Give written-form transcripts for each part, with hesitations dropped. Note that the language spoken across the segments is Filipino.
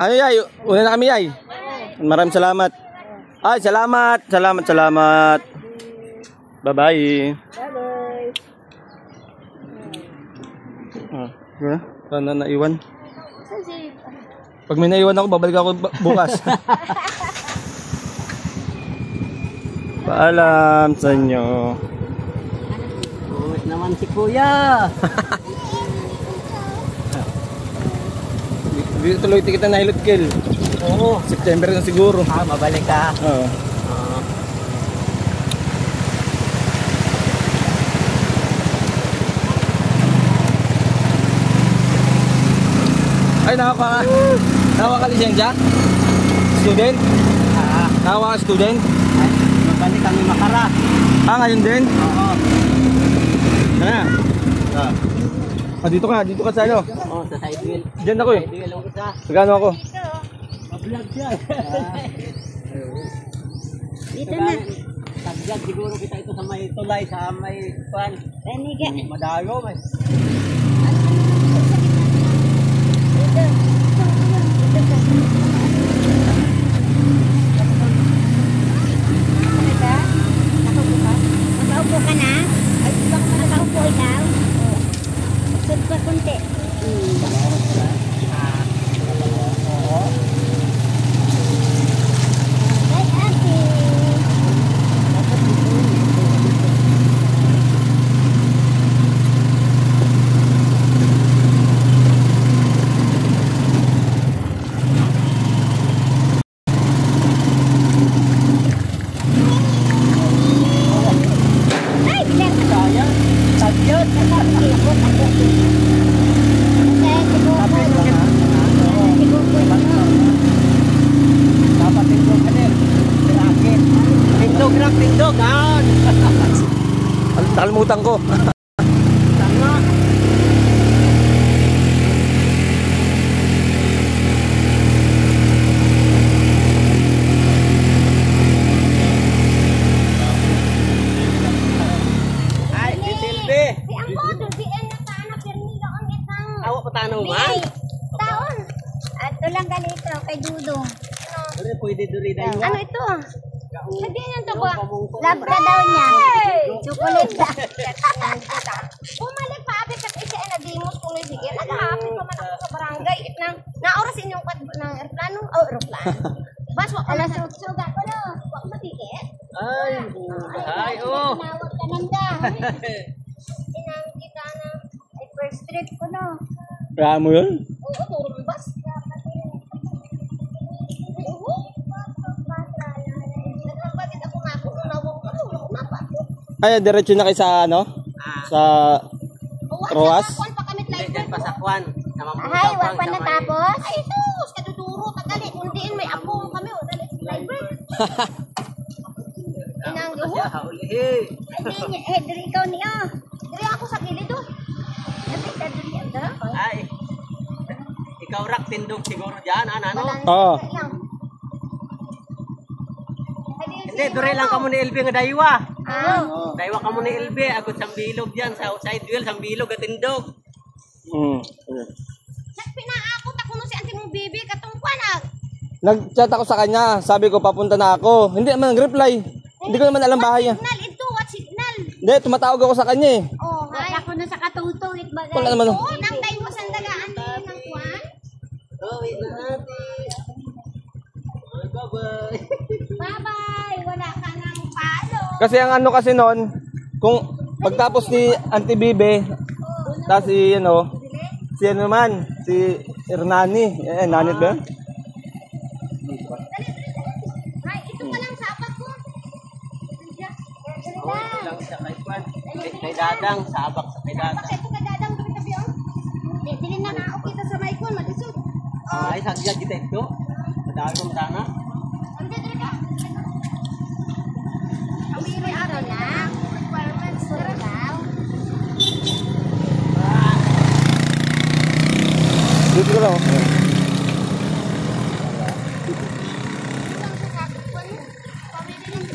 Ano yay? Una na kami yay. Maraming salamat. Ay, salamat. Salamat. Bye-bye. Sana naiwan. Pag may naiwan ako, babalik ako bukas. Paalam sa inyo. Uwit naman si Kuya. Tuloy kita na Hilot Kill. Oo. September na siguro. Mabalik ka. Oo. Ay, nakawa ka lisensya? Student? Nakawa ka student? Ay, mabalik kami Makara. Ngayon din? Oo. Tara. Dito ka sa ano? Oo, sa side wheel. Diyan ako eh. Side wheel ang isa. Magkano ako? Mablog siya. Dito na. Tagyag siguro kita ito sa may tulay, sa may pan. Madago, may. Nakaupo ka na? Nakaupo ikaw? Sud pa kunti. Ay, ate. Pindog, Nakalimutan ko. Tama. Ay, si Silvi. Si Ambo, di na sana permilo ang itang. Awa pa tanong man. Taon. At tulang ganito kay Dudong. Dure pwede dure dayo. Ano ito? Sabi niyan to ba? Love ka daw niya. Chocolate da. Pumalik pa abi kat isa na dimos kung sige. Nagahapit pa man ako sa barangay itnang naoras inyong ng eroplano o eroplano. Bas wa ala sa suga ko no. Wa ko matikit. Ay, ay oh. Nawag ka nanda. Inang kita na ay first trip ko no. Kaya mo yun? Oo, turun bas. Ay, diretso na kayo sa ano? Sa Roas? Diyan pa sa Kwan. Ay, wag pa natapos? Ay, ito. Kaduduro, tagali. Kundiin, may apo kami. O, dali sa driver. Inanggo ho. Eh, diri ikaw niya. Diri ako sa gilid do. Napit na diri ang dara. Ay. Ikaw rak tindog siguro diyan, ano? Oo. Hindi, dure lang kamo ni LB nga daywa. Oo. Daywa kamo ni LB, agud sang bilog diyan sa side wheel, sang bilog at tindog. Pinaakot ako no si auntie mong bibi katong kwanag. Nag-chat ako sa kanya, sabi ko papunta na ako. Hindi naman nag-reply. Hindi ko naman alam bahay niya. Signal ito, what signal? Hindi, tumatawag ako sa kanya eh. Oh, hay. Ako na sa katungtungit bagay. Wala naman. Oo, nang tayo mo sandagaan din ng kwan. Oh, wait na natin. Bye-bye. Bye-bye. Wala ka nang palo. Kasi ang ano kasi noon, kung pagtapos ni Auntie Bibe, tapos si ano naman, si Hernani. Nanit ba? Hay, ito pa lang sapat ko. Oh, lang sa kay Kwan. Kay Dadang, sa abak sa kay Dadang. Ito ka dadang dumi tabi oh. Dili na naok kita sa maikon, madisod. Ay, sagya kita ito. Madagong sana. Ande diri ka. Kami may araw na. Requirements for daw. Dito ko lang.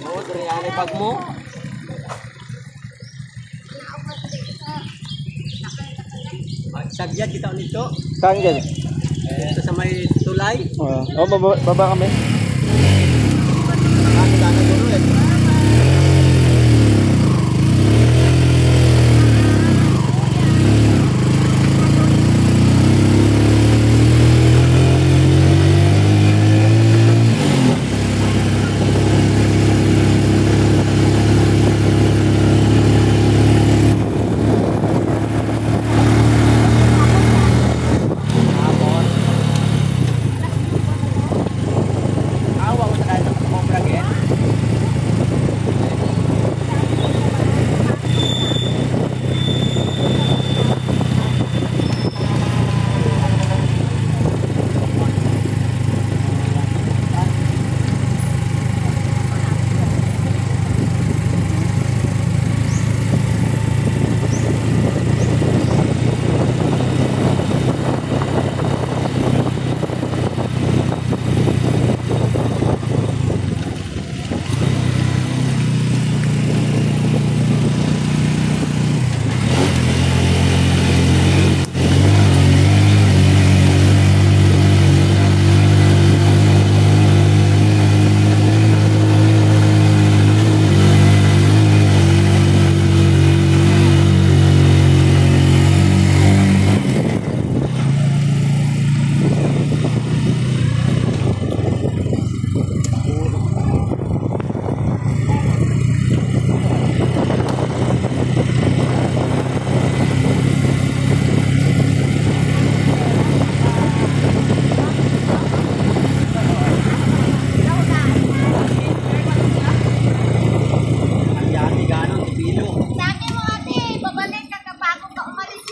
Oh, diri ani bag mo. Sagya kita nito. Saan dyan? Ito sa may tulay. Baba kami. Ano na naguro eh. Sabi mo ate, babalik ka bago ka umalis.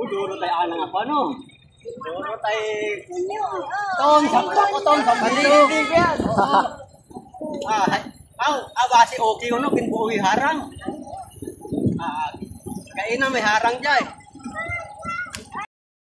Duro tayo alang ako, ano? Duro tayo... Ton, sakta ko, ton. Palilig yan. Basi okay ko, no? Pinbuhi harang. Kainan may harang dyan.